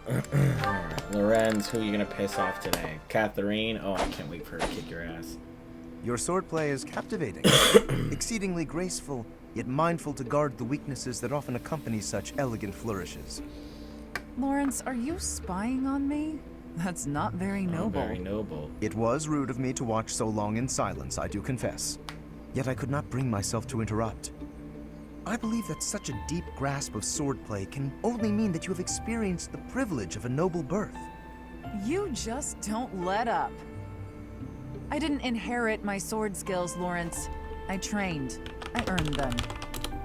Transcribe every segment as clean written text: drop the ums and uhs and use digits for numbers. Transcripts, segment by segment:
Alright, Lorenz, who are you gonna piss off today? Catherine? Oh, I can't wait for her to kick your ass. Your swordplay is captivating, exceedingly graceful, yet mindful to guard the weaknesses that often accompany such elegant flourishes. Lawrence, are you spying on me? That's not very noble. Not very noble. It was rude of me to watch so long in silence, I do confess. Yet I could not bring myself to interrupt. I believe that such a deep grasp of swordplay can only mean that you have experienced the privilege of a noble birth. You just don't let up. I didn't inherit my sword skills, Lawrence. I trained. I earned them.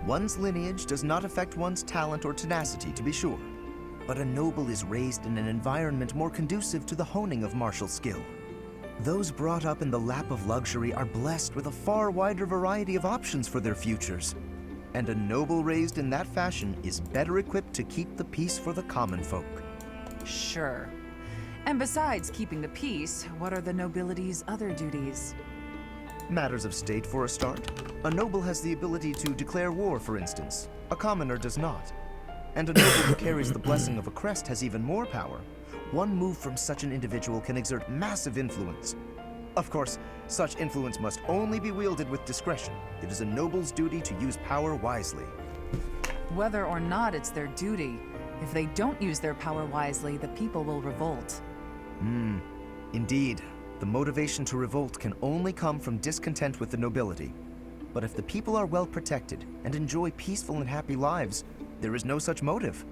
One's lineage does not affect one's talent or tenacity, to be sure. But a noble is raised in an environment more conducive to the honing of martial skill. Those brought up in the lap of luxury are blessed with a far wider variety of options for their futures. And a noble raised in that fashion is better equipped to keep the peace for the common folk. Sure. And besides keeping the peace, what are the nobility's other duties? Matters of state for a start. A noble has the ability to declare war, for instance. A commoner does not. And a noble who carries the blessing of a crest has even more power. One move from such an individual can exert massive influence. Of course, such influence must only be wielded with discretion. It is a noble's duty to use power wisely. Whether or not it's their duty, if they don't use their power wisely, the people will revolt. Indeed. The motivation to revolt can only come from discontent with the nobility. But if the people are well protected and enjoy peaceful and happy lives, there is no such motive.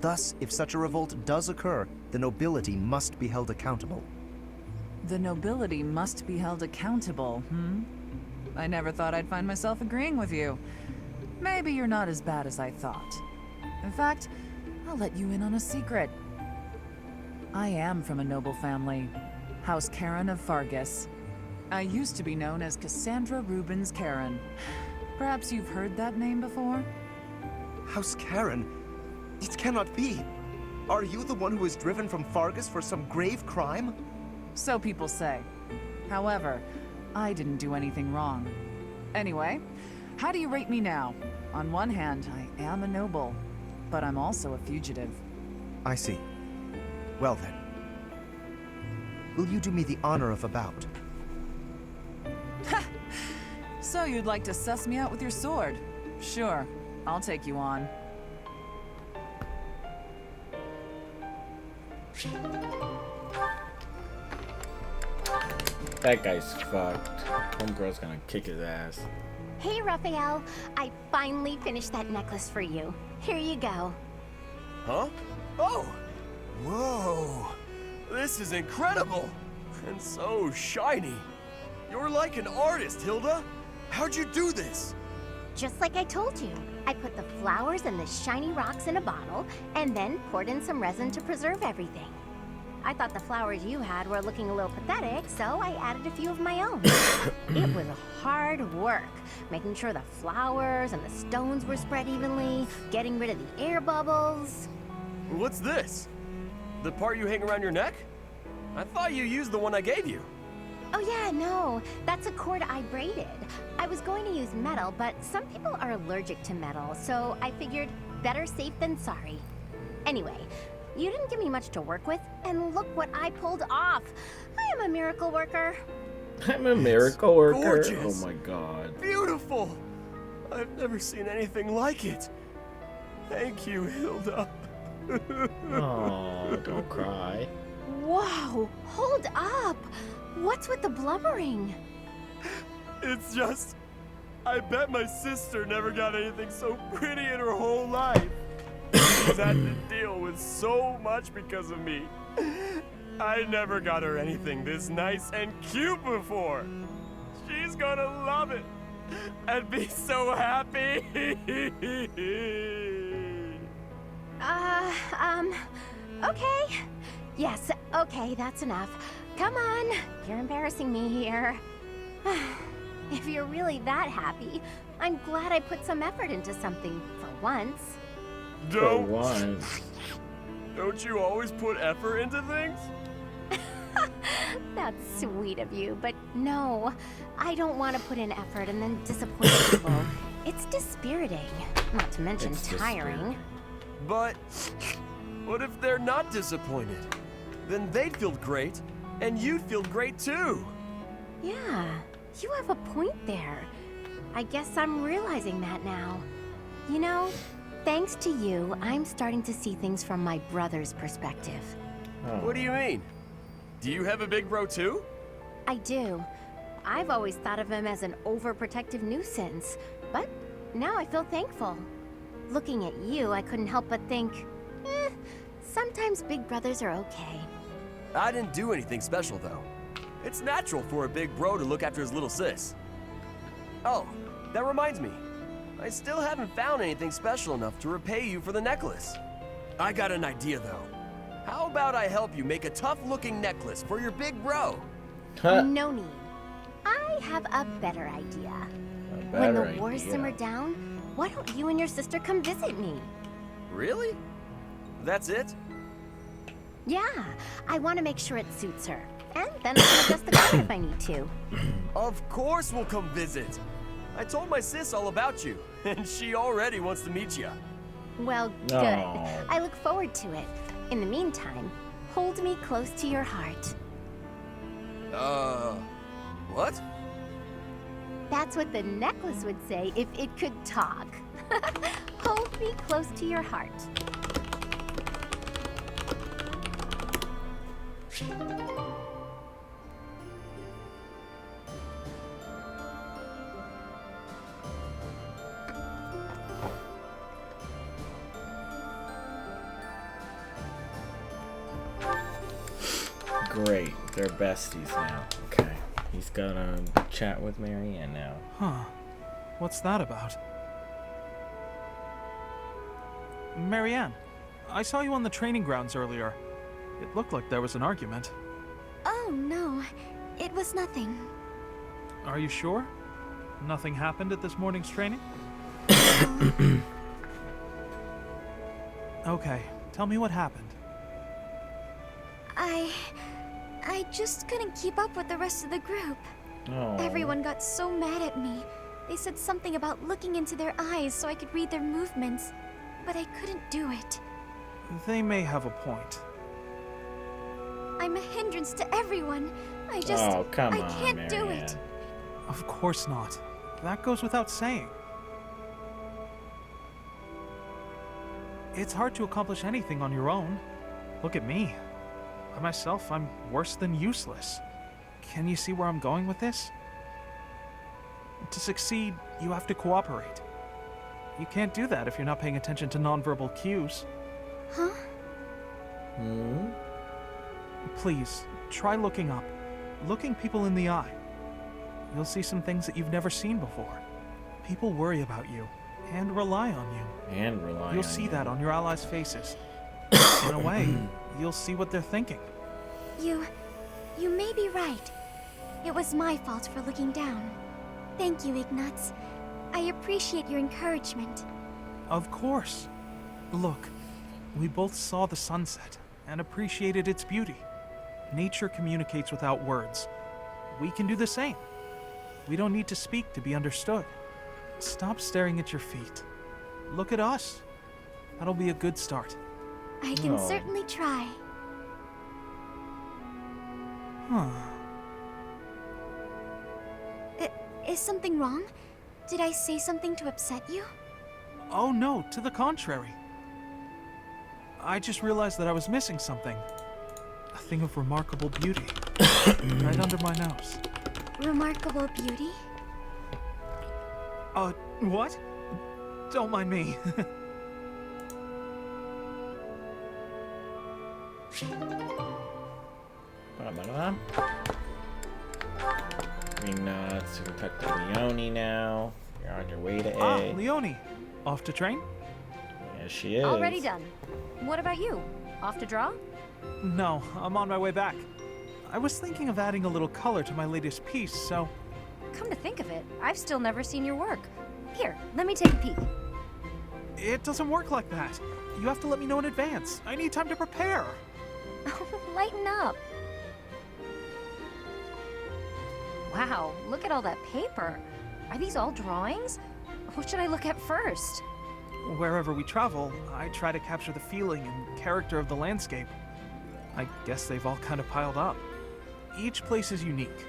Thus, if such a revolt does occur, the nobility must be held accountable. The nobility must be held accountable, I never thought I'd find myself agreeing with you. Maybe you're not as bad as I thought. In fact, I'll let you in on a secret. I am from a noble family, House Karen of Fargus. I used to be known as Cassandra Rubens Karen. Perhaps you've heard that name before? House Karen? It cannot be. Are you the one who was driven from Fargus for some grave crime? So people say. However, I didn't do anything wrong. Anyway, how do you rate me now? On one hand, I am a noble, but I'm also a fugitive. I see. Well then. Will you do me the honor of a bout? So you'd like to suss me out with your sword? Sure, I'll take you on. That guy's fucked. Homegirl's gonna kick his ass. Hey, Raphael. I finally finished that necklace for you. Here you go. Huh? Oh! Whoa! This is incredible! And so shiny. You're like an artist, Hilda. How'd you do this? Just like I told you. I put the flowers and the shiny rocks in a bottle, and then poured in some resin to preserve everything. I thought the flowers you had were looking a little pathetic, so I added a few of my own. It was hard work, making sure the flowers and the stones were spread evenly, getting rid of the air bubbles. What's this? The part you hang around your neck? I thought you used the one I gave you. Oh yeah, no, that's a cord I braided. I was going to use metal, but some people are allergic to metal, so I figured better safe than sorry. Anyway, you didn't give me much to work with, and look what I pulled off. I am a miracle worker. I'm a miracle worker. Gorgeous. Oh my god. Beautiful! I've never seen anything like it. Thank you, Hilda. Oh, don't cry. Whoa, hold up. What's with the blubbering? It's just, I bet my sister never got anything so pretty in her whole life. She's had to deal with so much because of me. I never got her anything this nice and cute before. She's gonna love it and be so happy. Okay. Yes, okay, that's enough. Come on, you're embarrassing me here. If you're really that happy, I'm glad I put some effort into something for once. For once. Don't you always put effort into things? That's sweet of you, but no, I don't want to put in effort and then disappoint people. It's dispiriting, not to mention It's tiring. But What if they're not disappointed? Then they'd feel great, and you'd feel great too. Yeah, you have a point there. I guess I'm realizing that now. You know, thanks to you, I'm starting to see things from my brother's perspective. Oh. What do you mean? Do you have a big bro too? I do. I've always thought of him as an overprotective nuisance, but now I feel thankful. Looking at you, I couldn't help but think, sometimes big brothers are okay. I didn't do anything special though. It's natural for a big bro to look after his little sis. Oh, that reminds me. I still haven't found anything special enough to repay you for the necklace. I got an idea though. How about I help you make a tough-looking necklace for your big bro? Huh. No need. I have a better idea. A When better the wars idea. simmer down, why don't you and your sister come visit me? Really? That's it? Yeah, I want to make sure it suits her. And then I can adjust the color if I need to. Of course we'll come visit. I told my sis all about you, and she already wants to meet you. Well, good. Aw. I look forward to it. In the meantime, hold me close to your heart. What? That's what the necklace would say if it could talk. Hold me close to your heart. Great, they're besties now. Okay, he's gonna chat with Marianne now. Huh. What's that about? Marianne, I saw you on the training grounds earlier. It looked like there was an argument. Oh, no. It was nothing. Are you sure? Nothing happened at this morning's training? Okay, tell me what happened. I just couldn't keep up with the rest of the group. Oh. Everyone got so mad at me. They said something about looking into their eyes so I could read their movements, but I couldn't do it. They may have a point. I'm a hindrance to everyone. I just... Oh, come I on, can't do Marianne. it. Of course not. That goes without saying. It's hard to accomplish anything on your own. Look at me. By myself, I'm worse than useless. Can you see where I'm going with this? To succeed, you have to cooperate. You can't do that if you're not paying attention to nonverbal cues. Huh? Hmm? Please, try looking up. Looking people in the eye. You'll see some things that you've never seen before. People worry about you and rely on you. And rely You'll on see you. that on your allies' faces. In a way, you'll see what they're thinking. You may be right. It was my fault for looking down. Thank you, Ignatz. I appreciate your encouragement. Of course. Look, we both saw the sunset and appreciated its beauty. Nature communicates without words. We can do the same. We don't need to speak to be understood. Stop staring at your feet. Look at us. That'll be a good start. I can Oh. certainly try. Huh. Is something wrong? Did I say something to upset you? Oh no, to the contrary. I just realized that I was missing something. A thing of remarkable beauty. Right under my nose. Remarkable beauty? What? Don't mind me. Ba-ba-da. Nuts. We can talk to Leonie now. You're on your way to A. Leonie. Off to train? Yes, she is. Already done. What about you? Off to draw? No, I'm on my way back. I was thinking of adding a little color to my latest piece, so... Come to think of it, I've still never seen your work. Here, let me take a peek. It doesn't work like that. You have to let me know in advance. I need time to prepare. Lighten up. Wow, look at all that paper. Are these all drawings? What should I look at first? Wherever we travel, I try to capture the feeling and character of the landscape. I guess they've all kind of piled up. Each place is unique.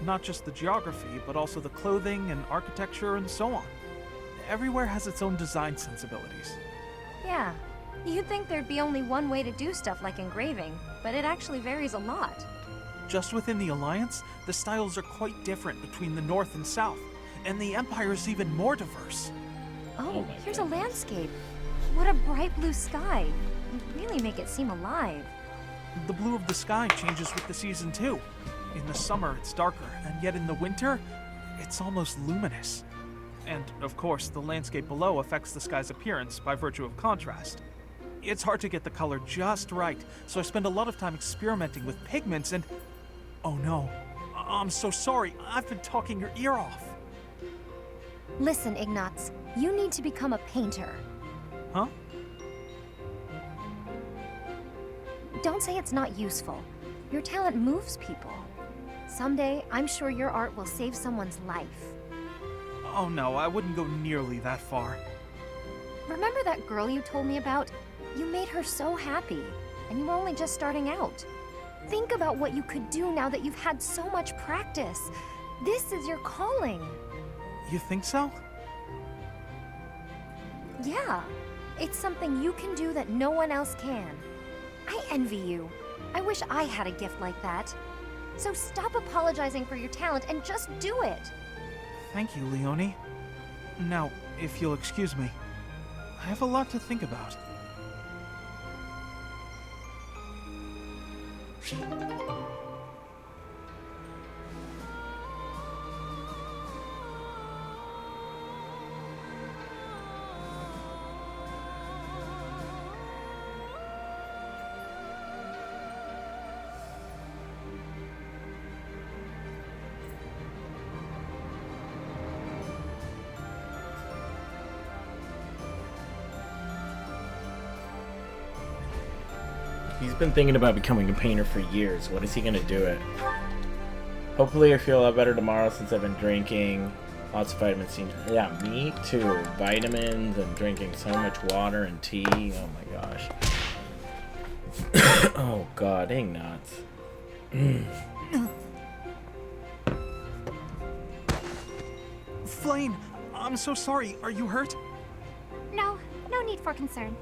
Not just the geography, but also the clothing and architecture and so on. Everywhere has its own design sensibilities. Yeah. You'd think there'd be only one way to do stuff like engraving, but it actually varies a lot. Just within the Alliance, the styles are quite different between the North and South, and the Empire is even more diverse. Oh, my here's goodness. a landscape. What a bright blue sky. You really make it seem alive. The blue of the sky changes with the season too. In the summer, it's darker, and yet in the winter, it's almost luminous. And, of course, the landscape below affects the sky's appearance by virtue of contrast. It's hard to get the color just right, so I spend a lot of time experimenting with pigments and... Oh no. I'm so sorry. I've been talking your ear off. Listen, Ignatz, you need to become a painter. Huh? Don't say it's not useful. Your talent moves people. Someday, I'm sure your art will save someone's life. Oh no, I wouldn't go nearly that far. Remember that girl you told me about? You made her so happy, and you were only just starting out. Think about what you could do now that you've had so much practice. This is your calling. You think so? Yeah, it's something you can do that no one else can. I envy you. I wish I had a gift like that. So stop apologizing for your talent and just do it. Thank you, Leonie. Now, if you'll excuse me, I have a lot to think about. He's been thinking about becoming a painter for years. What is he gonna do it? Hopefully I feel a lot better tomorrow since I've been drinking lots of vitamin C. Yeah, me too. Vitamins and drinking so much water and tea. Oh my gosh. Oh god, dang nuts. Flame, I'm so sorry. Are you hurt? No need for concern.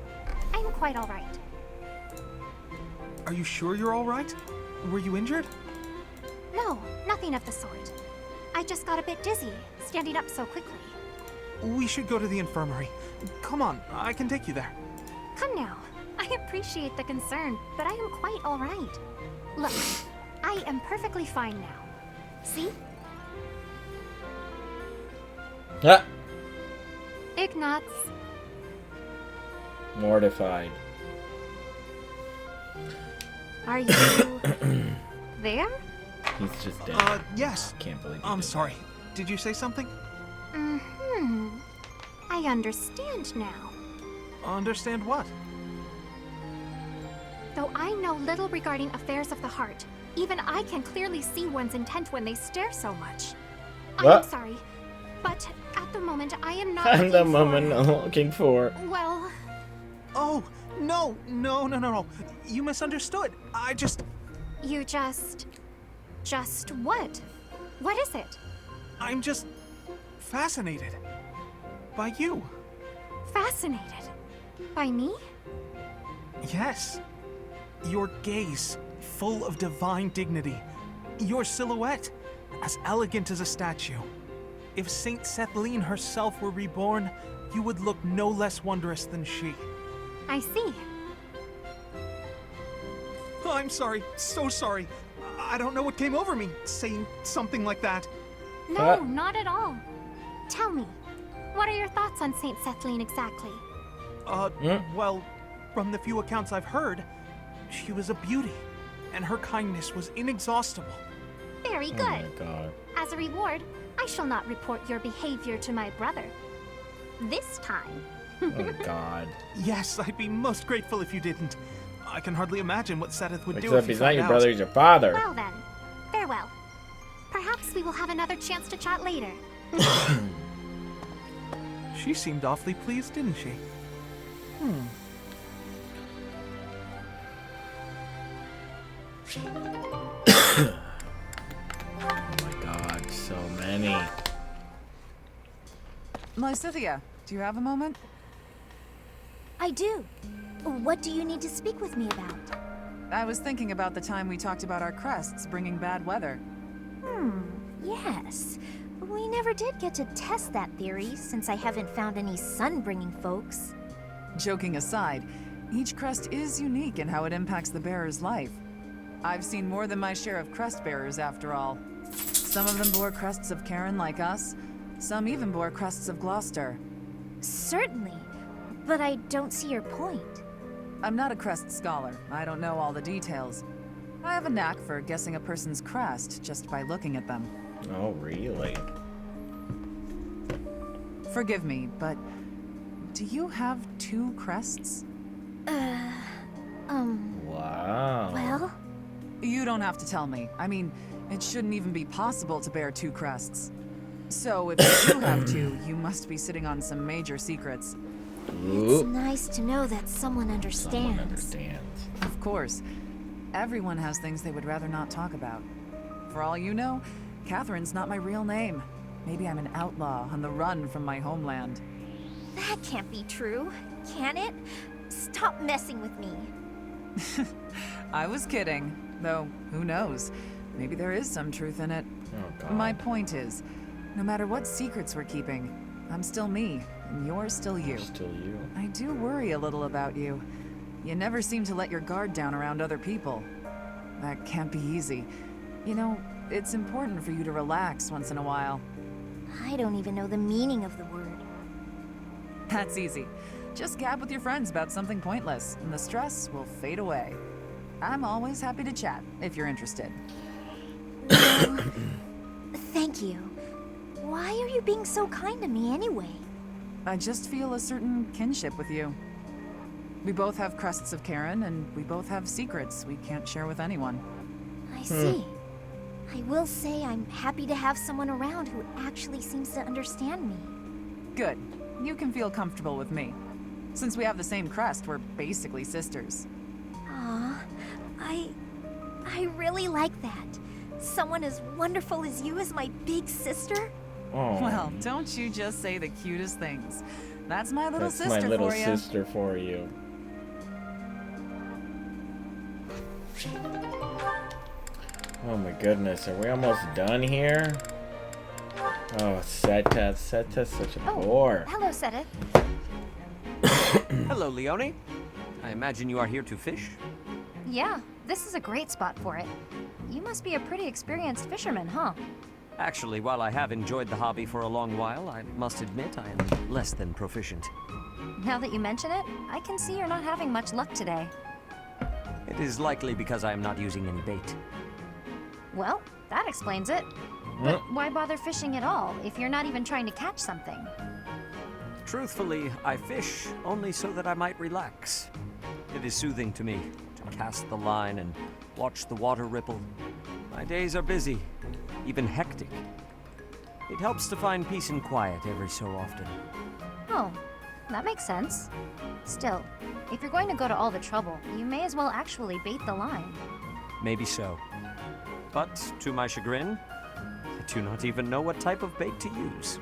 I'm quite all right. Are you sure you're all right? Were you injured? No, nothing of the sort. I just got a bit dizzy, standing up so quickly. We should go to the infirmary. Come on, I can take you there. Come now. I appreciate the concern, but I am quite all right. Look, I am perfectly fine now. See? Ah! Ignatz. Mortified. Are you there? He's just dead. Yes. Can't believe he I'm did sorry. Did you say something? Mm-hmm. I understand now. Understand what? Though I know little regarding affairs of the heart, even I can clearly see one's intent when they stare so much. I am What? sorry, but at the moment I am not I'm the looking for- moment I'm looking for. Well, Oh, no. You misunderstood. you just what? What is it? I'm just fascinated by you. Fascinated. By me? Yes. Your gaze, full of divine dignity. Your silhouette, as elegant as a statue. If Saint Sethlene herself were reborn, you would look no less wondrous than she. I see. I'm sorry, so sorry. I don't know what came over me saying something like that. No, not at all. Tell me, what are your thoughts on Saint Sethlene exactly? Well, from the few accounts I've heard, she was a beauty, and her kindness was inexhaustible. Very Oh good. my god. As a reward, I shall not report your behavior to my brother. This time. Oh god. Yes, I'd be most grateful if you didn't. I can hardly imagine what Seth would do Except if he he's not found your out. brother, he's your father. Well then, farewell. Perhaps we will have another chance to chat later. She seemed awfully pleased, didn't she? Oh my god, so many. Lysithia, do you have a moment? I do. What do you need to speak with me about? I was thinking about the time we talked about our crests bringing bad weather. Yes. We never did get to test that theory, since I haven't found any sun-bringing folks. Joking aside, each crest is unique in how it impacts the bearer's life. I've seen more than my share of crest bearers, after all. Some of them bore crests of Karen like us. Some even bore crests of Gloucester. Certainly, but I don't see your point. I'm not a crest scholar. I don't know all the details. I have a knack for guessing a person's crest just by looking at them. Oh, really? Forgive me, but do you have 2 crests? Wow. Well, You don't have to tell me. I mean, it shouldn't even be possible to bear 2 crests. So if you do have 2, you must be sitting on some major secrets. it's nice to know that someone understands. Someone understands. Of course. Everyone has things they would rather not talk about. For all you know, Catherine's not my real name. Maybe I'm an outlaw on the run from my homeland. That can't be true, can it? Stop messing with me. I was kidding. Though, who knows? Maybe there is some truth in it. Oh god. My point is, no matter what secrets we're keeping, I'm still me, and you're still you. Still you. I do worry a little about you. You never seem to let your guard down around other people. That can't be easy. You know, it's important for you to relax once in a while. I don't even know the meaning of the word. That's easy. Just gab with your friends about something pointless, and the stress will fade away. I'm always happy to chat, if you're interested. Well, thank you. Why are you being so kind to me anyway? I just feel a certain kinship with you. We both have crests of Karen, and we both have secrets we can't share with anyone. I see. I will say I'm happy to have someone around who actually seems to understand me. Good. You can feel comfortable with me. Since we have the same crest, we're basically sisters. Aw, I really like that. Someone as wonderful as you is my big sister? Oh. Well, don't you just say the cutest things. That's my little That's sister my little for you. sister for you. Oh my goodness, are we almost done here? Oh, Seta's such a bore. Hello, Seta. Hello, Leone. I imagine you are here to fish? Yeah, this is a great spot for it. You must be a pretty experienced fisherman, huh? Actually, while I have enjoyed the hobby for a long while, I must admit I am less than proficient. Now that you mention it, I can see you're not having much luck today. It is likely because I am not using any bait. Well, that explains it. But why bother fishing at all if you're not even trying to catch something? Truthfully, I fish only so that I might relax. It is soothing to me to cast the line and watch the water ripple. My days are busy, even hectic. It helps to find peace and quiet every so often. Oh, that makes sense. Still, if you're going to go to all the trouble, you may as well actually bait the line. Maybe so. But, to my chagrin, I do not even know what type of bait to use.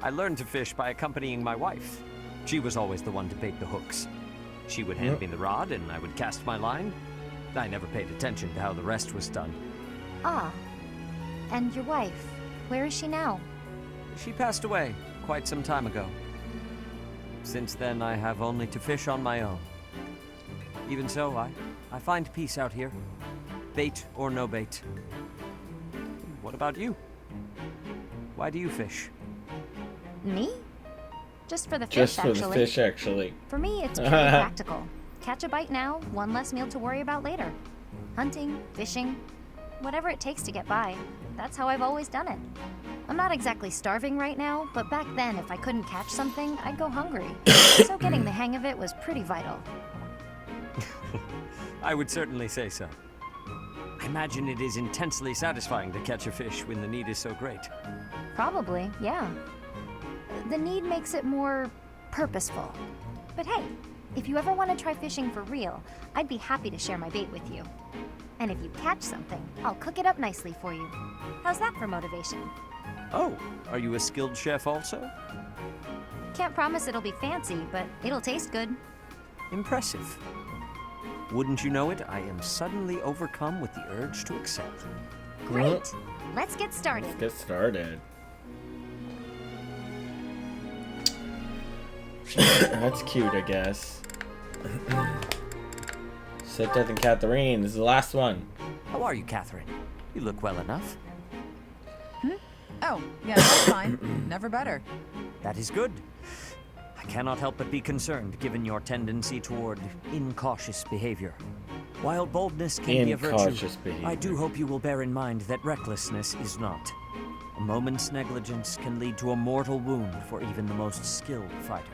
I learned to fish by accompanying my wife. She was always the one to bait the hooks. She would hand me the rod and I would cast my line. I never paid attention to how the rest was done. Ah. And your wife, where is she now? She passed away quite some time ago. Since then, I have only to fish on my own. Even so, I find peace out here. Bait or no bait. What about you? Why do you fish? Me? Just for the fish, Just for actually. the fish, actually. For me, it's pretty practical. Catch a bite now, one less meal to worry about later. Hunting, fishing, whatever it takes to get by. That's how I've always done it. I'm not exactly starving right now, but back then, if I couldn't catch something, I'd go hungry. So getting the hang of it was pretty vital. I would certainly say so. I imagine it is intensely satisfying to catch a fish when the need is so great. Probably, yeah. The need makes it more purposeful. But hey, if you ever want to try fishing for real, I'd be happy to share my bait with you. And if you catch something, I'll cook it up nicely for you. How's that for motivation? Oh, are you a skilled chef also? Can't promise it'll be fancy, but it'll taste good. Impressive. Wouldn't you know it, I am suddenly overcome with the urge to excel. Great! Let's get started. Let's get started. That's cute, I guess. Sit Death and Catherine. This is the last one. How are you, Catherine? You look well enough. Oh, yeah, that's fine. Never better. That is good. I cannot help but be concerned, given your tendency toward incautious behavior. While boldness can be a virtue, Incautious behavior. I do hope you will bear in mind that recklessness is not. A moment's negligence can lead to a mortal wound for even the most skilled fighter.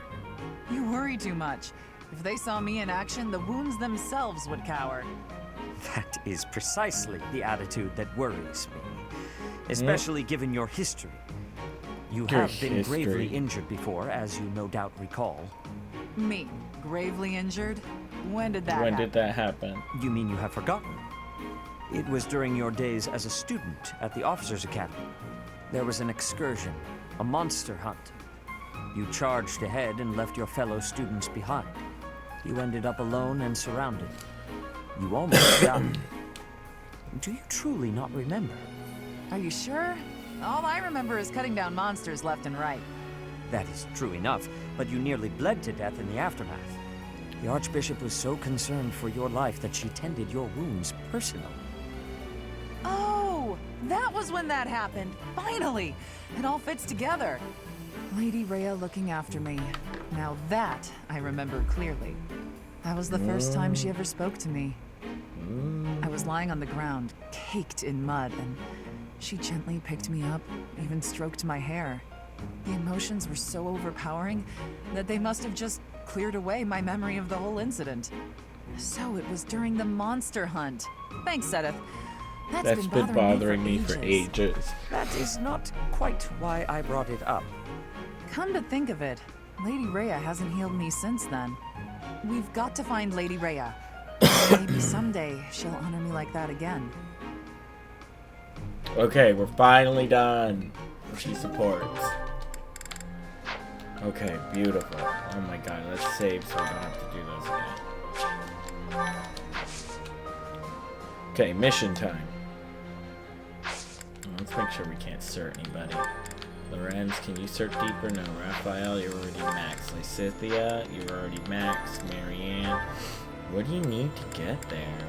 You worry too much. If they saw me in action, the wounds themselves would cower. That is precisely the attitude that worries me, especially given your history. You Your have been gravely history. injured before, as you no doubt recall. Me? Gravely injured? When did that When happen? did that happen? You mean you have forgotten? It was during your days as a student at the Officers' Academy. There was an excursion, a monster hunt. You charged ahead and left your fellow students behind. You ended up alone and surrounded. You almost died. Do you truly not remember? Are you sure? All I remember is cutting down monsters left and right. That is true enough, but you nearly bled to death in the aftermath. The Archbishop was so concerned for your life that she tended your wounds personally. Oh, that was when that happened. Finally! It all fits together. Lady Rhea looking after me. Now that I remember clearly. That was the first time she ever spoke to me. I was lying on the ground, caked in mud, and she gently picked me up, even stroked my hair. The emotions were so overpowering that they must have just cleared away my memory of the whole incident. So it was during the monster hunt. Thanks, Sedith. That's been bothering me for ages. That is not quite why I brought it up. Come to think of it, Lady Rhea hasn't healed me since then. We've got to find Lady Rhea. Maybe someday she'll honor me like that again. Okay, we're finally done. She supports. Okay, beautiful. Oh my god, let's save so we don't have to do this again. Okay, mission time. Let's make sure we can't cert anybody. Lorenz, can you cert deeper? No. Raphael, you're already maxed. Lysithia, you're already maxed. Marianne, what do you need to get there?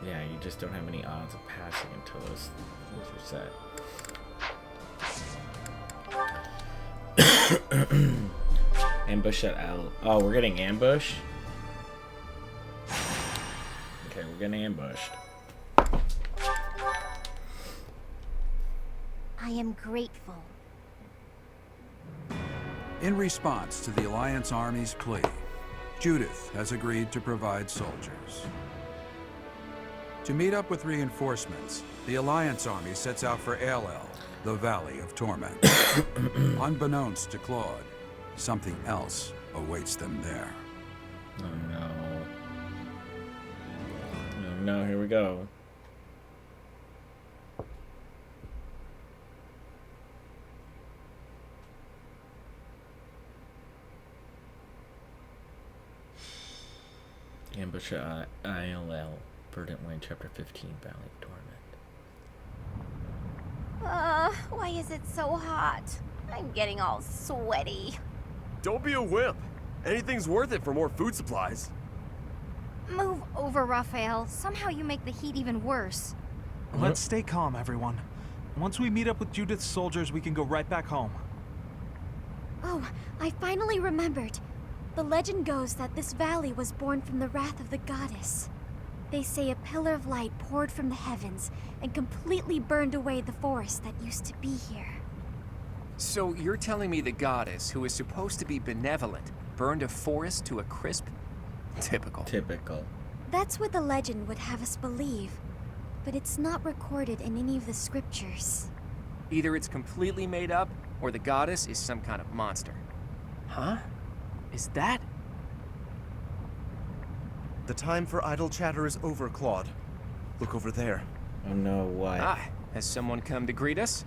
Yeah, you just don't have any odds of passing until those are set. Ambush at L. Oh, we're getting ambushed? Okay, we're getting ambushed. I am grateful. In response to the Alliance Army's plea, Judith has agreed to provide soldiers. To meet up with reinforcements, the Alliance Army sets out for Aelel, the Valley of Torment. Unbeknownst to Claude, something else awaits them there. Oh no. Oh no, here we go. Ambush at ILL, Verdant Wayne, Chapter 15, Valley of Torment. Why is it so hot? I'm getting all sweaty. Don't be a wimp. Anything's worth it for more food supplies. Move over, Raphael. Somehow you make the heat even worse. Let's stay calm, everyone. Once we meet up with Judith's soldiers, we can go right back home. Oh, I finally remembered. The legend goes that this valley was born from the wrath of the goddess. They say a pillar of light poured from the heavens and completely burned away the forest that used to be here. So you're telling me the goddess, who is supposed to be benevolent, burned a forest to a crisp? Typical. Typical. That's what the legend would have us believe, but it's not recorded in any of the scriptures. Either it's completely made up, or the goddess is some kind of monster. Huh? Is that? The time for idle chatter is over, Claude. Look over there. Oh no, what? Ah, has someone come to greet us?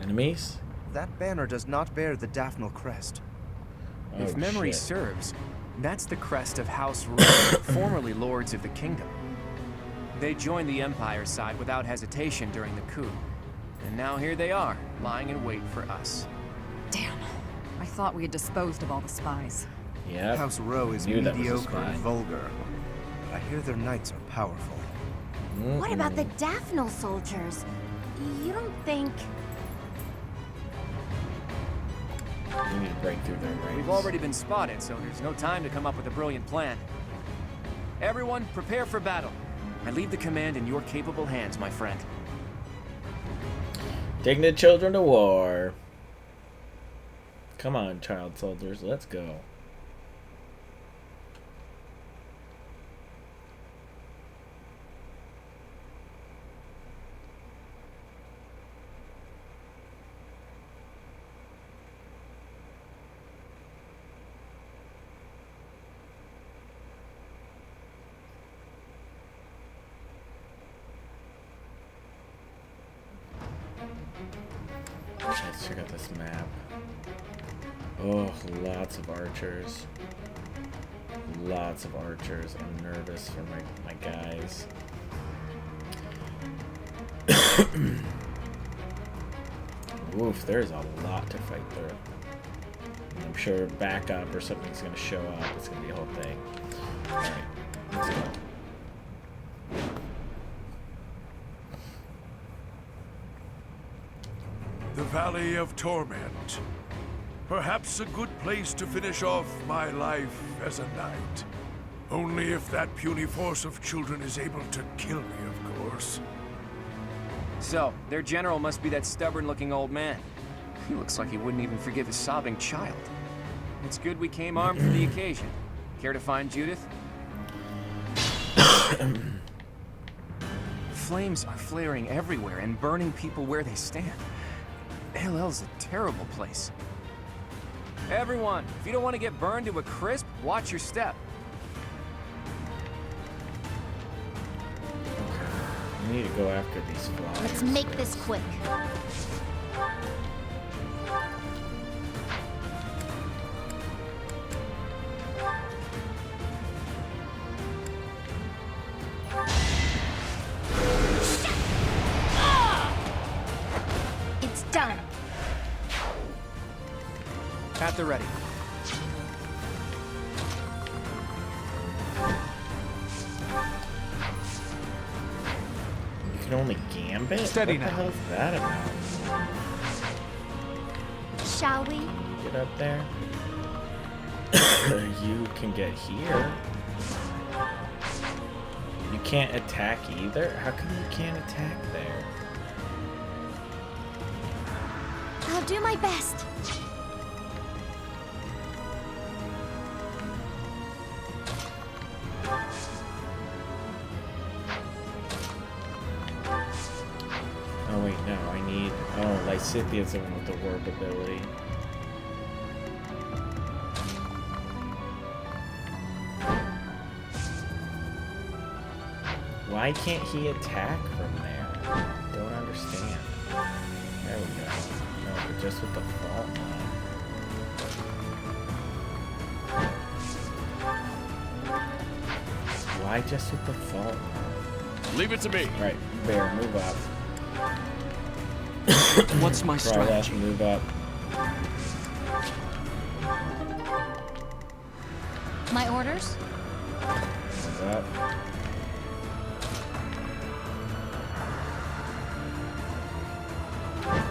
Enemies? That banner does not bear the Daphne crest. Oh, If memory shit. serves, that's the crest of House Rowe, formerly lords of the kingdom. They joined the Empire's side without hesitation during the coup. And now here they are, lying in wait for us. Damn. I thought we had disposed of all the spies. Yep. House Rowe is Knew that was a mediocre spy. and vulgar, but I hear their knights are powerful. What about the Daphne soldiers? You don't think... You need to break through their ranks. We've already been spotted, so there's no time to come up with a brilliant plan. Everyone, prepare for battle. I leave the command in your capable hands, my friend. Taking the children to war. Come on, child soldiers, let's go. Let's check out this map. Oh, lots of archers. Lots of archers. I'm nervous for my guys. Oof, there's a lot to fight through. I'm sure backup or something's gonna show up. It's gonna be a whole thing. Alright, let's go. The Valley of Torment. Perhaps a good place to finish off my life as a knight. Only if that puny force of children is able to kill me, of course. So, their general must be that stubborn-looking old man. He looks like he wouldn't even forgive a sobbing child. It's good we came armed for the occasion. Care to find Judith? Flames are flaring everywhere and burning people where they stand. LL's a terrible place. Everyone, if you don't want to get burned to a crisp, watch your step. We need to go after these flies. Let's make this quick. It's done. At the ready. You can only gambit? Steady what now. the hell is that about? Shall we? Get up there. You can get here. You can't attack either? How come you can't attack there? I'll do my best. Oh wait, no, I need... Oh, Lysithia's the one with the warp ability. Why can't he attack from there? Don't understand. There we go. No, but just with the fault line. Why just with the fault line? Leave it to me. Right, Bear, move up. What's my Crawl left, strategy? move up. My orders? Move up.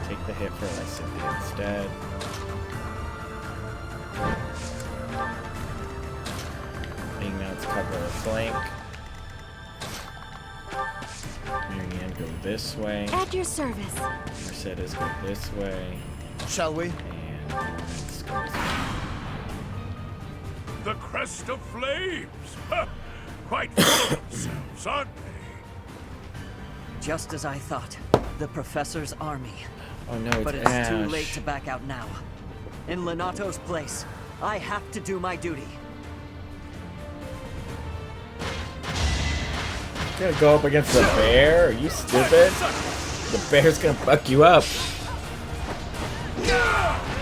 Take the hit for Lysithia instead. Being now it's cover a flank. Marianne, go this way. At your service. Mercedes, go this way. Shall we? And Lawrence, go this way. The Crest of Flames! Ha! Quite full of themselves, aren't they? Just as I thought. The Professor's army. Oh no, it's But it's Ash. too late to back out now. In Lenato's place, I have to do my duty. You're gonna go up against the bear? Are you stupid? The bear's gonna fuck you up.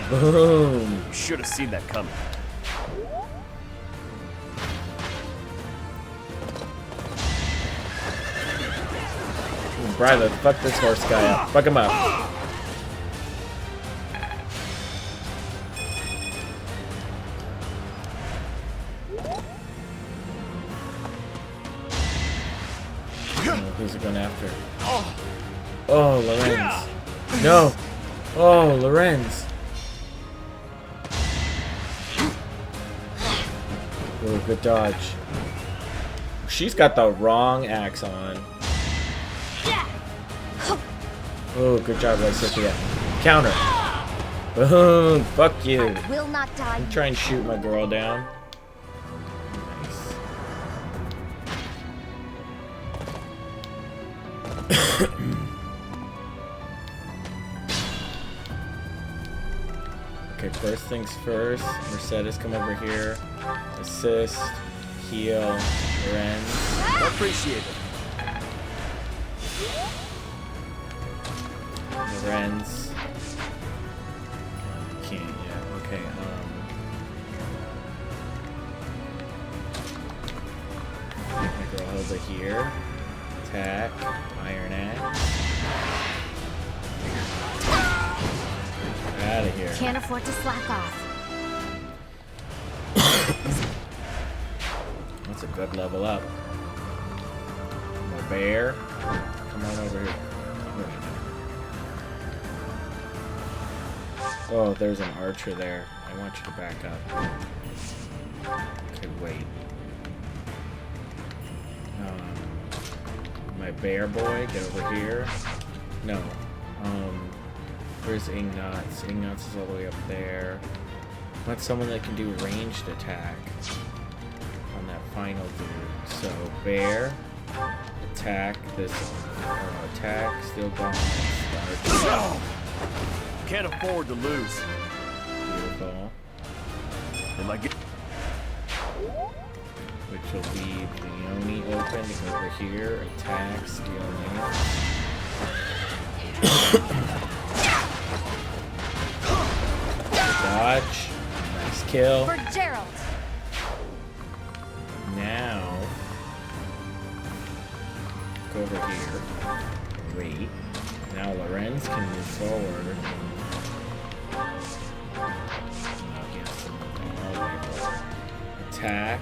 Boom. Should have seen that coming. Bryla, fuck this horse guy up. Fuck him up. Who's it going after? Oh, Lorenz. No. Oh, Lorenz. Oh, good dodge. She's got the wrong axe on. Oh, good job, Lysithia. Counter. Boom. Fuck you. I will not die. I'm trying to shoot my girl down. Okay, first things first. Mercedes, come over here. Assist. Heal. Lorenz. Appreciate it. Lorenz. Can't yet. Okay, my girl over here. Attack. Iron Axe. Out of here. Can't afford to slack off. That's a good level up. My bear. Come on over here. Oh, there's an archer there. I want you to back up. Okay, wait. My bear boy, get over here. No. Where's Ignatz? Ignatz is all the way up there. I want someone that can do ranged attack on that final dude. So, bear, attack this, attack, steel gauntlet, archer. Can't afford to lose. Beautiful. Am I get Which will leave Leone open to go over here, attack, steal lance. Dodge. Nice kill. For Gerald. Now, go over here. Wait. Now Lorenz can move forward. Attack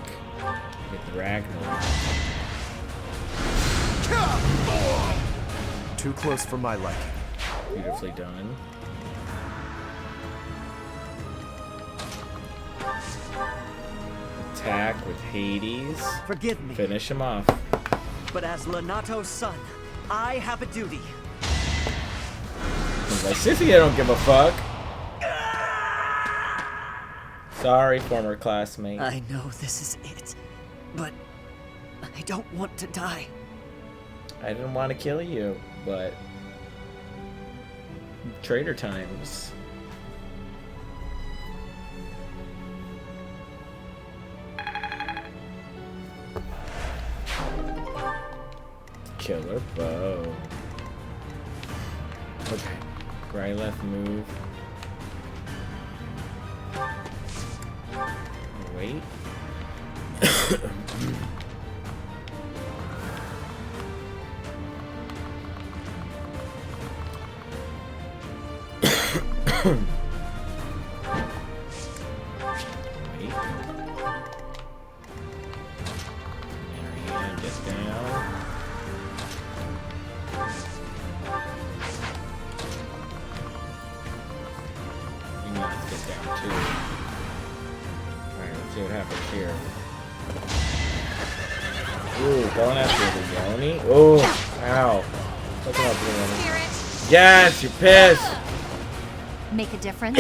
with Ragnarok. Too close for my liking. Beautifully done. Attack with Hades. Forgive me, Finish him off. but as Lenato's son, I have a duty. Lysithia don't give a fuck. Sorry, former classmate. I know this is it, but I don't want to die. I didn't want to kill you, but traitor times. Killer bow. Okay. Right, left, move. Wait. Wait. Marianne, get down. Let's get down too. Alright, let's see what happens here. Ooh, going after the Yoni. Ooh, ow. Look at the Yoni. Yes, you're pissed! Make a difference.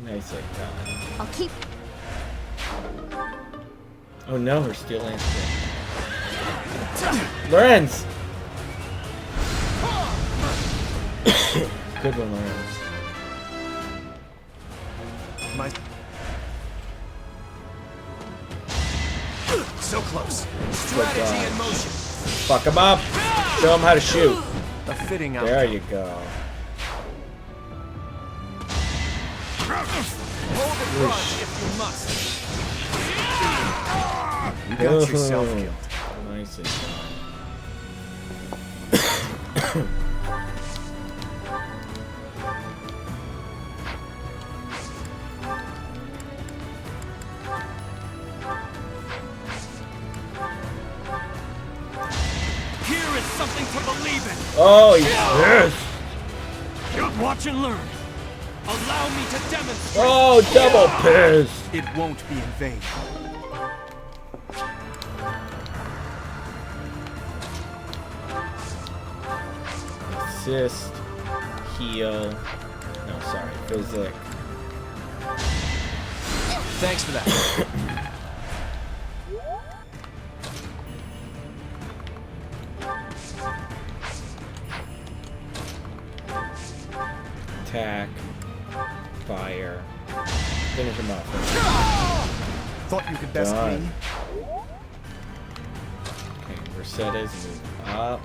Nicely done. I'll keep. Oh no, her steel lance. Lorenz! Good one, Lorenz. So close. Good Strategy dodge. in motion. Fuck him up. Show him how to shoot. A fitting There outcome. you go. Hold the front if you must. You got yourself killed. Nicely done. Here is something to believe in. Oh, yes. Watch and learn. Allow me to demonstrate. Oh, double piss. It won't be in vain. Assist, heal. No, sorry, physic. Thanks for that. Attack, fire. Finish him off. Thought you could best Done. me. Okay, Mercedes, move up.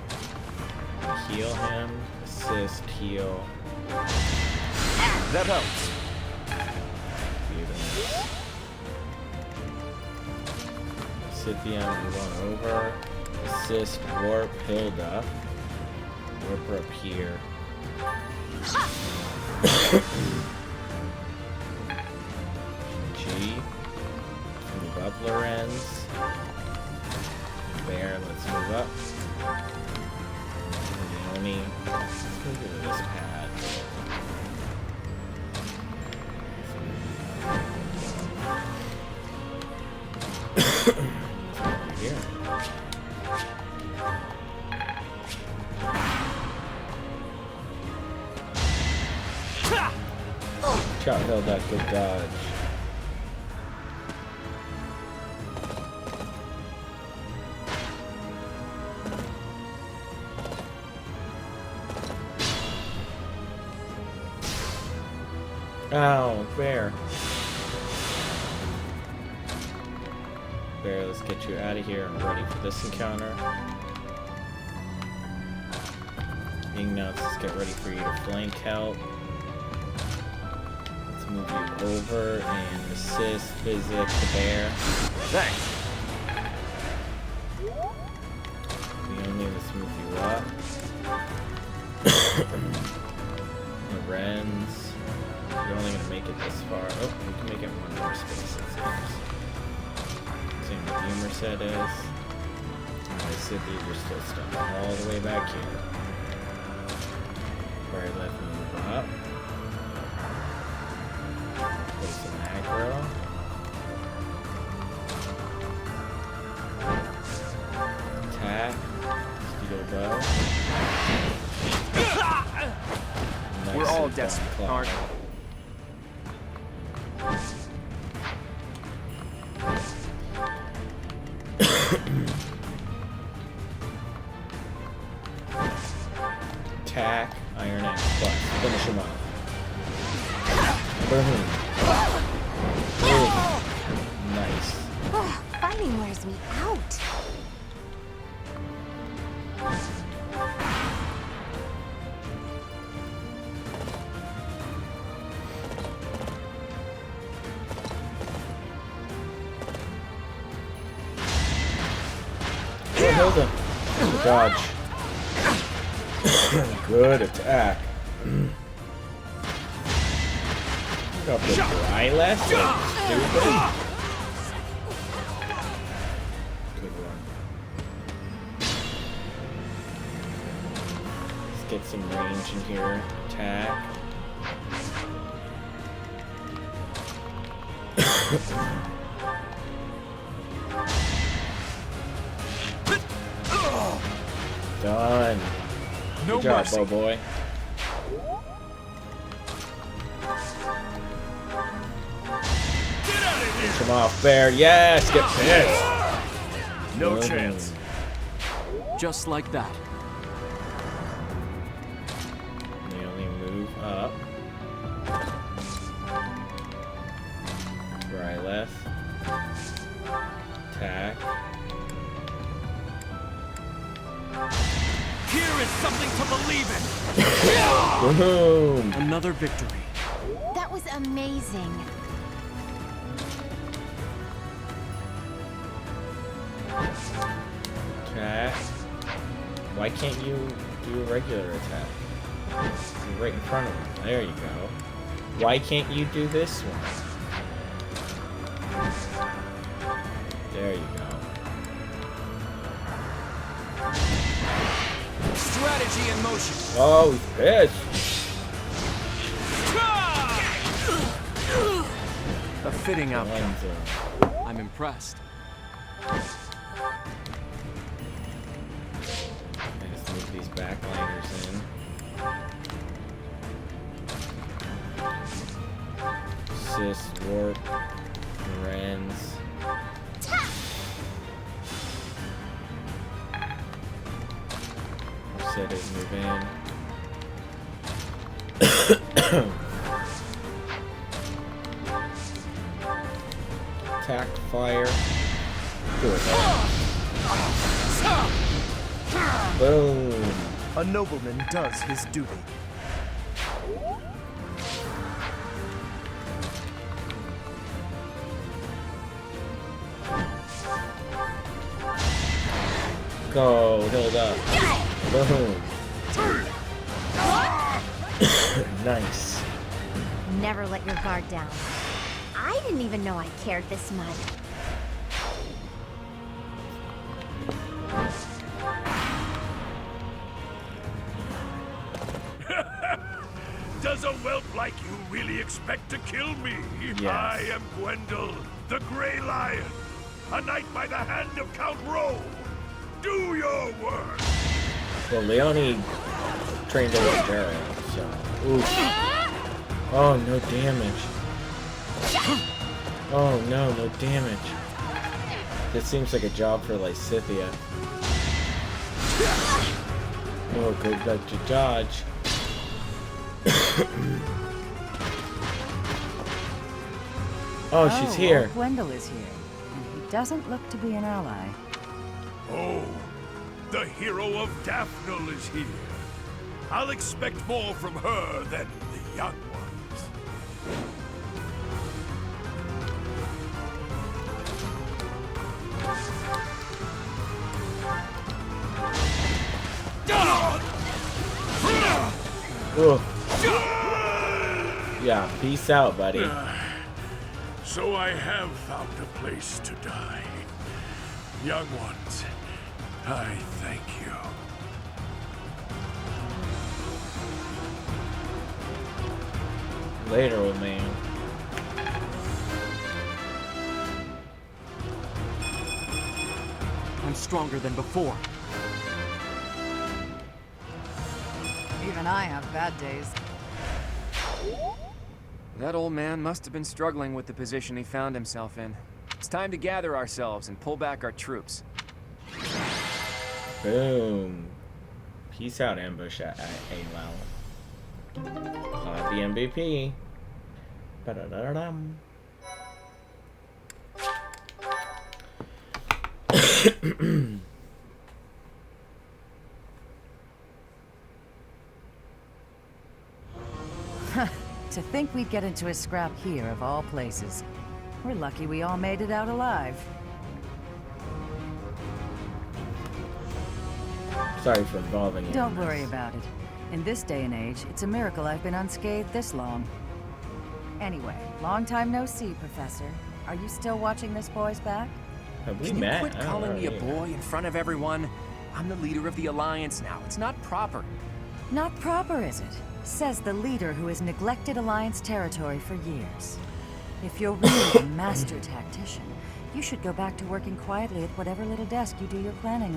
Heal him. Assist, heal. That helps. Scythian, move on over. Assist, warp Hilda. Warp her up here. G. Move up Lorenz. Bear, let's move up. Leone. Let's go to this pad. Over here. Shot held that good dodge. Ow, Bear. Bear, let's get you out of here. I'm ready for this encounter. Ignuts, let's get ready for you to flank help. Let's move you over and assist physic the bear. Thanks. Leone, let's move you up. Lorenz. You're only gonna make it this far. Oh, you can make it one more space, it seems. Same with you, Mercedes. I said that you're still stuck all the way back here. Very left move up. Play some aggro. Attack. Steel bow. We're all Nicely done, desperate, Clark. aren't we? Attack, Iron Axe plus. Finish him off. Boom. Boom. Nice. Oh, fighting wears me out. Oh, Hilda. Good dodge. Good attack. Got the dry left. Stupid. Good run. Let's get some range in here. Attack. Done. No Good job, mercy. Bo boy. Finish him off, Bear. Yes, get pissed. No Boom. chance. Just like that. They only move up. Where I left. Attack. Here is something to believe in! Boom! Another victory. That was amazing. Attack. Why can't you do a regular attack? You're right in front of him. There you go. Why can't you do this one? There you go. Strategy in motion. Oh, he's pissed. A fitting outcome. Lenzo. I'm impressed. I just move these backliners in. Assist, warp, Rens. Set it, move in. Attack, fire. Do it. Boom. A nobleman does his duty. Go, Hilda. Boom. Nice. Never let your guard down. I didn't even know I cared this much. Does a whelp like you really expect to kill me? Yes. I am Gwendol, the Grey Lion, a knight by the hand of Count Rowe. Do your work. Well, Leone trained over Daryl, so. Oof. Oh, no damage. Oh, no, no damage. This seems like a job for Lysithia. Oh, good luck to dodge. Oh, she's here. Old Gwendol is here, and he doesn't look to be an ally. Oh, the hero of Daphne is here. I'll expect more from her than the young ones. Ugh. Yeah, peace out, buddy. So I have found a place to die. Young ones, I thank you. Later, old man. I'm stronger than before. Even I have bad days. That old man must have been struggling with the position he found himself in. It's time to gather ourselves and pull back our troops. Boom. Peace out, ambush at A-Well. The MVP. Ba-da-da-dum. To think we'd get into a scrap here, of all places. We're lucky we all made it out alive. Sorry for involving you. Don't worry about it. In this day and age, it's a miracle I've been unscathed this long. Anyway, long time no see, Professor. Are you still watching this boy's back? Have we Can met? you quit calling me a boy in front of everyone? I'm the leader of the Alliance now. It's not proper. Not proper, is it? Says the leader who has neglected Alliance territory for years. If you're really a master tactician, you should go back to working quietly at whatever little desk you do your planning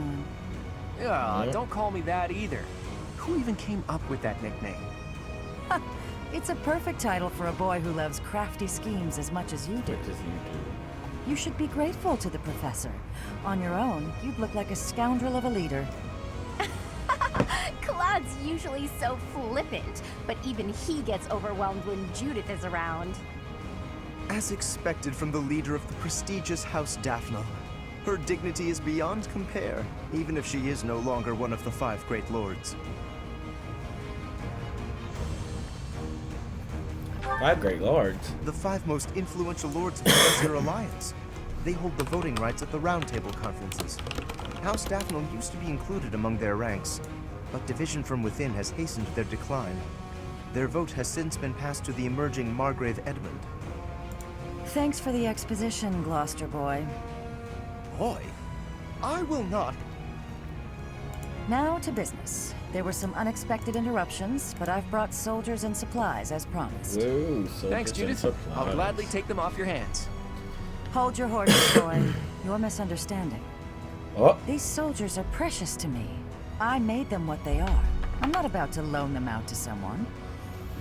on. Don't call me that either. Who even came up with that nickname? It's a perfect title for a boy who loves crafty schemes as much as you do. You should be grateful to the professor. On your own, you'd look like a scoundrel of a leader. Claude's usually so flippant, but even he gets overwhelmed when Judith is around. As expected from the leader of the prestigious House Daphne, her dignity is beyond compare, even if she is no longer one of the 5 great lords. 5 great lords? The 5 most influential lords of the Lesser Alliance. They hold the voting rights at the Roundtable conferences. House Daphne used to be included among their ranks, but division from within has hastened their decline. Their vote has since been passed to the emerging Margrave Edmund. Thanks for the exposition, Gloucester boy. Boy, I will not. Now to business. There were some unexpected interruptions, but I've brought soldiers and supplies as promised. Whoa, Thanks, Judith. I'll gladly take them off your hands. Hold your horses, boy. You're misunderstanding. Oh. These soldiers are precious to me. I made them what they are. I'm not about to loan them out to someone.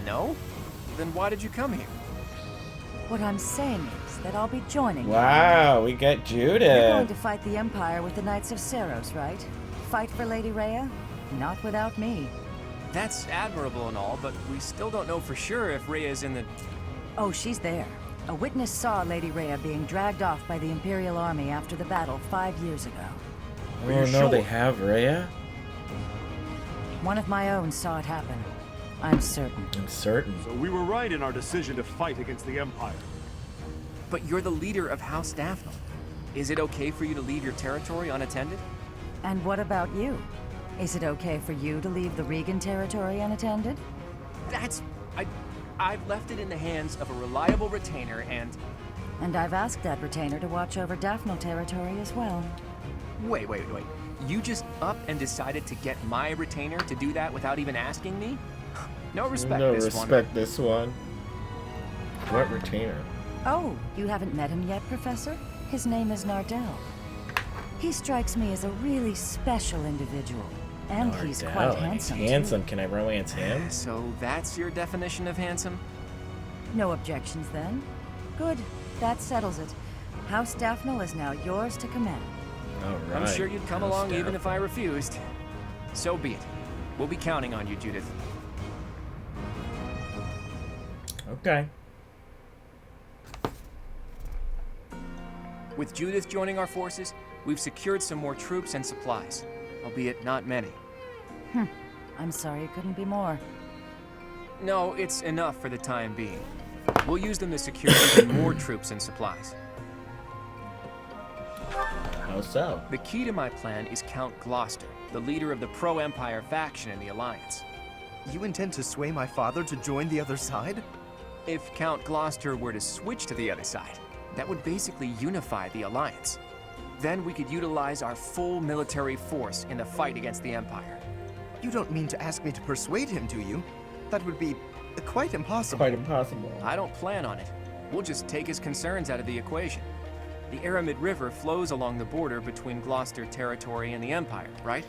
No? Then why did you come here? What I'm saying is that I'll be joining you. Wow, we got Judith. You're going to fight the Empire with the Knights of Seros, right? Fight for Lady Rhea? Not without me. That's admirable and all, but we still don't know for sure if Rhea's in the... Oh, she's there. A witness saw Lady Rhea being dragged off by the Imperial Army after the battle 5 years ago. Oh no, they have Rhea? One of my own saw it happen. I'm certain. I'm certain. So we were right in our decision to fight against the Empire. But you're the leader of House Daphne. Is it okay for you to leave your territory unattended? And what about you? Is it okay for you to leave the Regan territory unattended? I've left it in the hands of a reliable retainer and... And I've asked that retainer to watch over Daphne territory as well. Wait. You just up and decided to get my retainer to do that without even asking me? No respect this one. What retainer? Oh, you haven't met him yet, Professor? His name is Nardell. He strikes me as a really special individual. And Nardell. he's quite handsome, He's handsome. Can I romance him? So that's your definition of handsome? No objections then. Good. That settles it. House Daphne is now yours to command. All right. I'm sure you'd come along even if I refused. So be it. We'll be counting on you, Judith. Okay. With Judith joining our forces, we've secured some more troops and supplies, albeit not many. I'm sorry it couldn't be more. No, it's enough for the time being. We'll use them to secure even more troops and supplies. How so? The key to my plan is Count Gloucester, the leader of the pro-Empire faction in the Alliance. You intend to sway my father to join the other side? If Count Gloucester were to switch to the other side, that would basically unify the Alliance. Then we could utilize our full military force in the fight against the Empire. You don't mean to ask me to persuade him, do you? That would be quite impossible. Quite impossible. I don't plan on it. We'll just take his concerns out of the equation. The Aramid River flows along the border between Gloucester territory and the Empire, right?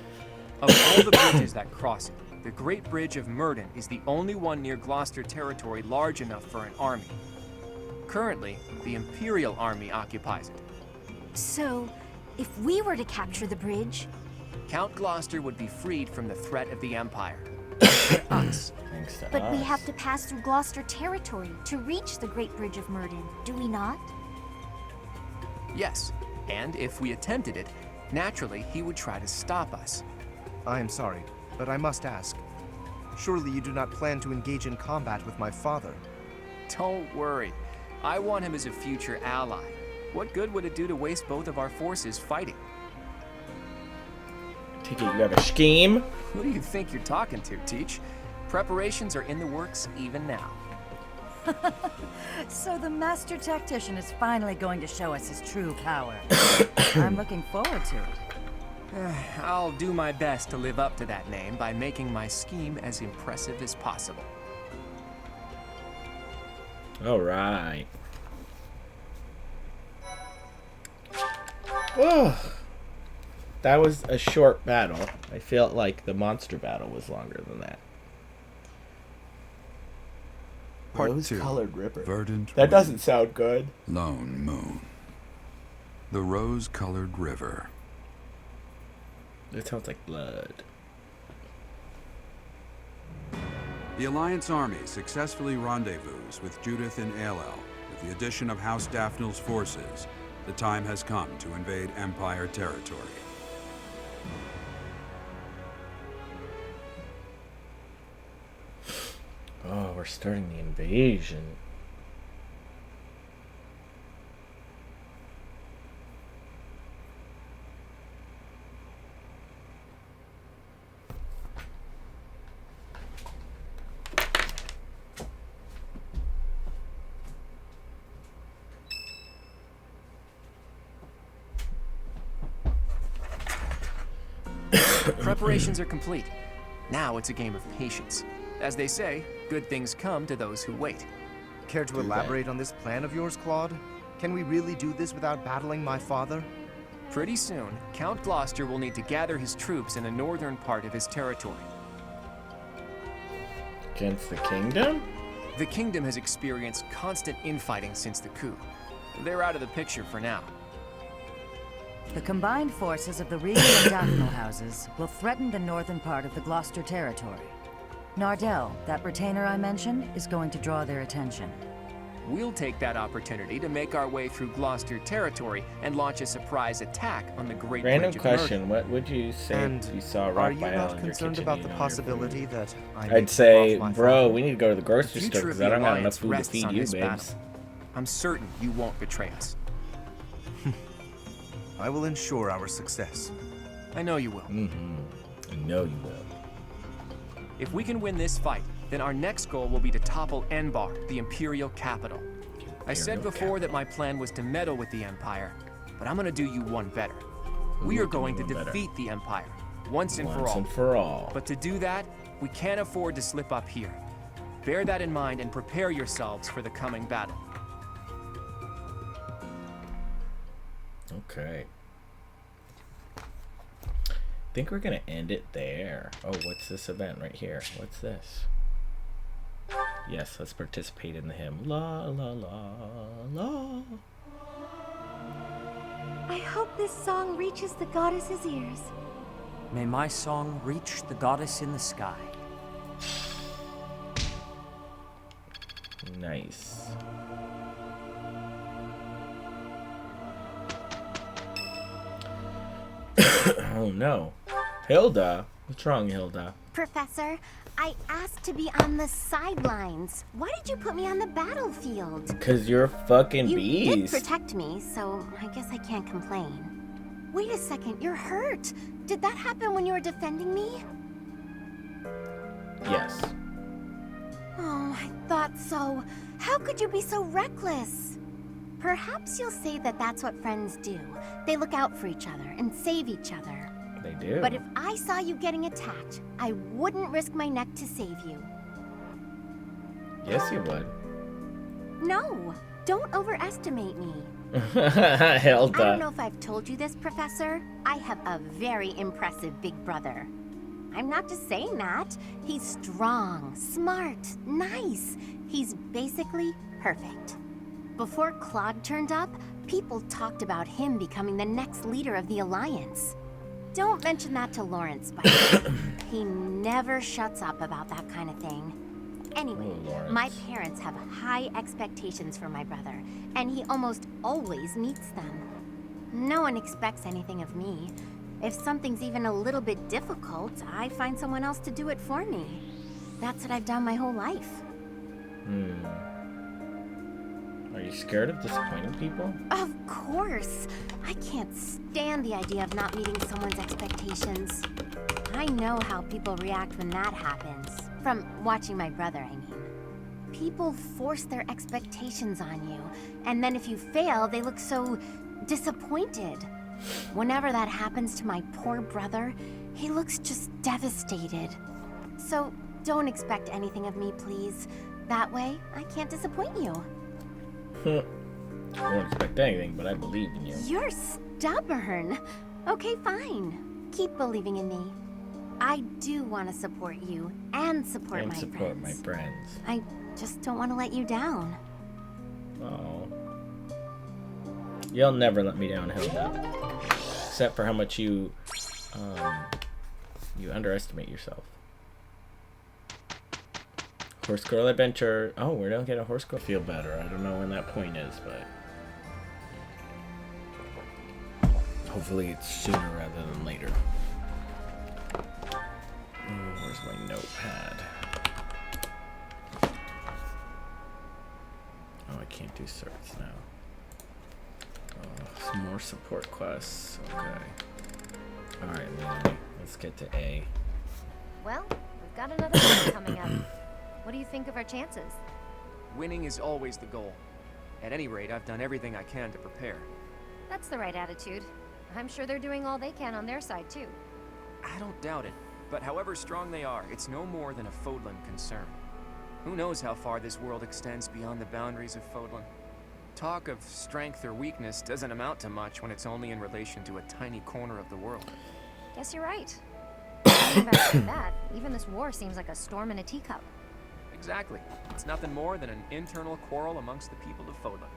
Of all the bridges that cross it, the Great Bridge of Murden is the only one near Gloucester territory large enough for an army. Currently, the Imperial Army occupies it. So, if we were to capture the bridge... Count Gloucester would be freed from the threat of the Empire. Us. Thanks to But us. we have to pass through Gloucester territory to reach the Great Bridge of Murden, do we not? Yes, and if we attempted it, naturally he would try to stop us. I am sorry, but I must ask. Surely you do not plan to engage in combat with my father? Don't worry. I want him as a future ally. What good would it do to waste both of our forces fighting? Take it, you have a scheme? Who do you think you're talking to, Teach? Preparations are in the works even now. So the master tactician is finally going to show us his true power. I'm looking forward to it. I'll do my best to live up to that name by making my scheme as impressive as possible. All right. Oh, that was a short battle. I felt like the monster battle was longer than that. Part Rose-colored 2. river. Verdant That doesn't wind. sound good. Lone moon. The rose-colored river. It sounds like blood. The Alliance army successfully rendezvous with Judith in Aelel. With the addition of House Daphnel's forces, the time has come to invade Empire territory. Oh, we're starting the invasion. Preparations are complete. Now it's a game of patience. As they say, good things come to those who wait. Care to elaborate on this plan of yours, Claude? Can we really do this without battling my father? Pretty soon, Count Gloucester will need to gather his troops in the northern part of his territory. Against the kingdom? The kingdom has experienced constant infighting since the coup. They're out of the picture for now. The combined forces of the Regal and Daphnel houses will threaten the northern part of the Gloucester territory. Nardell, that retainer I mentioned, is going to draw their attention. We'll take that opportunity to make our way through Gloucester territory and launch a surprise attack on the Great Random Bridge of question, Murder. what would you say And if you saw a are rock you by not Al in your concerned kitchen about the eating all your possibility food? that I may I'd say, off my bro, father? we need to go to the grocery The store future of because the I don't got enough Alliance food to rests feed on you, this babes. battle. I'm certain you won't betray us. I will ensure our success. I know you will. I know you will. If we can win this fight, then our next goal will be to topple Enbar, the Imperial capital. I said before that my plan was to meddle with the Empire, but I'm gonna do you one better. We are going to defeat the Empire, once and for all. But to do that, we can't afford to slip up here. Bear that in mind and prepare yourselves for the coming battle. Okay. I think we're gonna end it there. Oh, what's this event right here? What's this? Yes, let's participate in the hymn. La la la la. I hope this song reaches the goddess's ears. May my song reach the goddess in the sky. Nice. Oh no. Hilda? What's wrong, Hilda? Professor, I asked to be on the sidelines. Why did you put me on the battlefield? Because you're a fucking You did beast. protect me, so I guess I can't complain. Wait a second, you're hurt. Did that happen when you were defending me? Yes. Oh, I thought so. How could you be so reckless? Perhaps you'll say that that's what friends do. They look out for each other and save each other. They do. But if I saw you getting attacked, I wouldn't risk my neck to save you. Yes, you would. No, don't overestimate me. Hilda. I don't know if I've told you this, Professor. I have a very impressive big brother. I'm not just saying that. He's strong, smart, nice. He's basically perfect. Before Claude turned up, people talked about him becoming the next leader of the Alliance. Don't mention that to Lawrence, by the way. He never shuts up about that kind of thing. Anyway, my parents have high expectations for my brother, and he almost always meets them. No one expects anything of me. If something's even a little bit difficult, I find someone else to do it for me. That's what I've done my whole life. Are you scared of disappointing people? Of course. I can't stand the idea of not meeting someone's expectations. I know how people react when that happens. From watching my brother, I mean. People force their expectations on you, and then if you fail, they look so disappointed. Whenever that happens to my poor brother, he looks just devastated. So don't expect anything of me, please. That way, I can't disappoint you. I won't expect anything, but I believe in you. You're stubborn. Okay, fine. Keep believing in me. I do want to support you and support my friends. I just don't want to let you down. Oh. You'll never let me down, Hilda. Except for how much you underestimate yourself. Horse Girl Adventure. Oh, we don't get a Horse Girl. Feel better. I don't know when that point is, but hopefully it's sooner rather than later. Oh, where's my notepad? Oh, I can't do certs now. Oh, some more support quests. Okay. Alright, Leonie. Let's get to A. Well, we've got another one coming up. What do you think of our chances? Winning is always the goal. At any rate, I've done everything I can to prepare. That's the right attitude. I'm sure they're doing all they can on their side, too. I don't doubt it, but however strong they are, it's no more than a Fodlan concern. Who knows how far this world extends beyond the boundaries of Fodlan? Talk of strength or weakness doesn't amount to much when it's only in relation to a tiny corner of the world. Guess you're right. Thinking about it like that, even this war seems like a storm in a teacup. Exactly. It's nothing more than an internal quarrel amongst the people of Fodlan.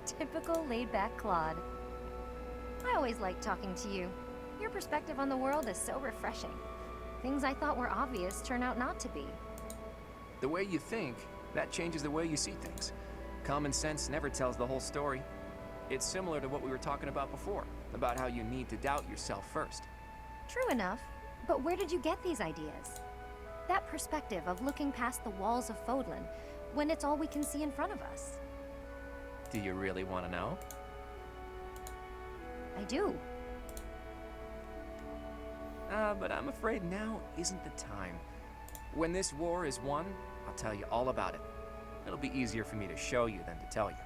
Typical laid-back Claude. I always like talking to you. Your perspective on the world is so refreshing. Things I thought were obvious turn out not to be. The way you think, that changes the way you see things. Common sense never tells the whole story. It's similar to what we were talking about before, about how you need to doubt yourself first. True enough, but where did you get these ideas? That perspective of looking past the walls of Fodlan, when it's all we can see in front of us. Do you really want to know? I do. But I'm afraid now isn't the time. When this war is won, I'll tell you all about it. It'll be easier for me to show you than to tell you.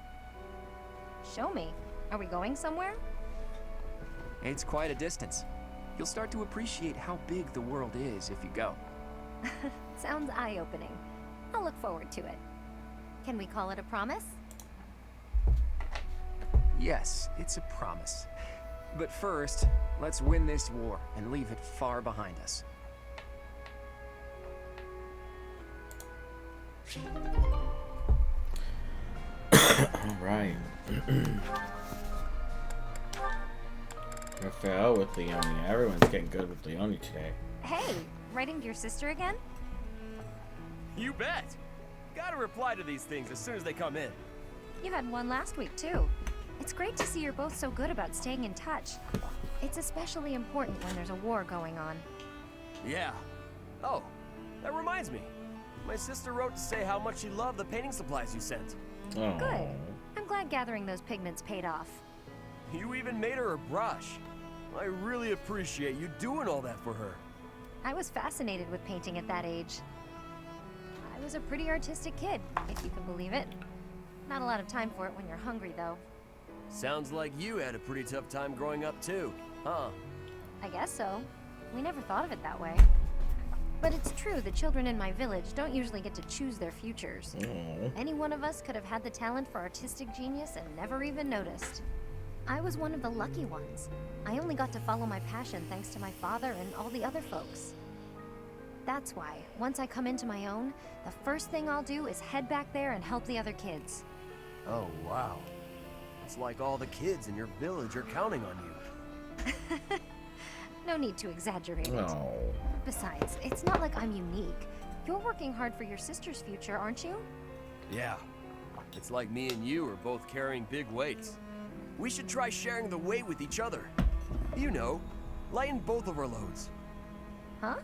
Show me. Are we going somewhere? It's quite a distance. You'll start to appreciate how big the world is if you go. Sounds eye-opening. I'll look forward to it. Can we call it a promise? Yes, it's a promise. But first, let's win this war and leave it far behind us. Alright. Raphael with Leonie. Everyone's getting good with Leonie today. Hey, writing to your sister again? You bet! Gotta reply to these things as soon as they come in. You had one last week, too. It's great to see you're both so good about staying in touch. It's especially important when there's a war going on. Yeah. Oh, that reminds me. My sister wrote to say how much she loved the painting supplies you sent. Oh. Good. I'm glad gathering those pigments paid off. You even made her a brush. I really appreciate you doing all that for her. I was fascinated with painting at that age. I was a pretty artistic kid, if you can believe it. Not a lot of time for it when you're hungry, though. Sounds like you had a pretty tough time growing up, too, huh? I guess so. We never thought of it that way. But it's true, the children in my village don't usually get to choose their futures. Any one of us could have had the talent for artistic genius and never even noticed. I was one of the lucky ones. I only got to follow my passion thanks to my father and all the other folks. That's why, once I come into my own, the first thing I'll do is head back there and help the other kids. Oh, wow. It's like all the kids in your village are counting on you. No need to exaggerate it. No. Besides, it's not like I'm unique. You're working hard for your sister's future, aren't you? Yeah. It's like me and you are both carrying big weights. We should try sharing the weight with each other. You know, lighten both of our loads. Huh?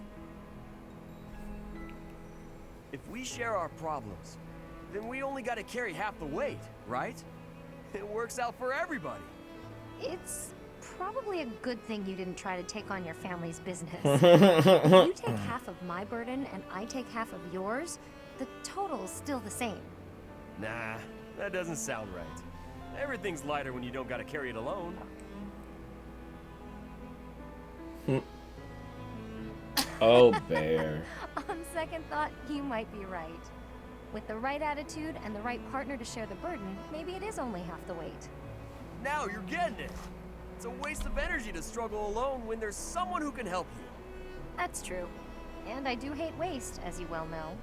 If we share our problems, then we only gotta carry half the weight, right? It works out for everybody. It's probably a good thing you didn't try to take on your family's business. If you take half of my burden and I take half of yours, the total's still the same. Nah, that doesn't sound right. Everything's lighter when you don't gotta carry it alone. Oh, Bear. On second thought, you might be right. With the right attitude and the right partner to share the burden, maybe it is only half the weight. Now you're getting it. It's a waste of energy to struggle alone when there's someone who can help you. That's true. And I do hate waste, as you well know.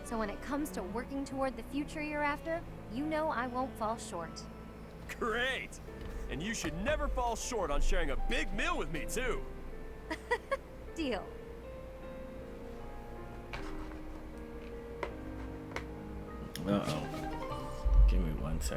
So when it comes to working toward the future you're after, you know I won't fall short. Great! And you should never fall short on sharing a big meal with me, too. Deal. Uh-oh. Give me one second.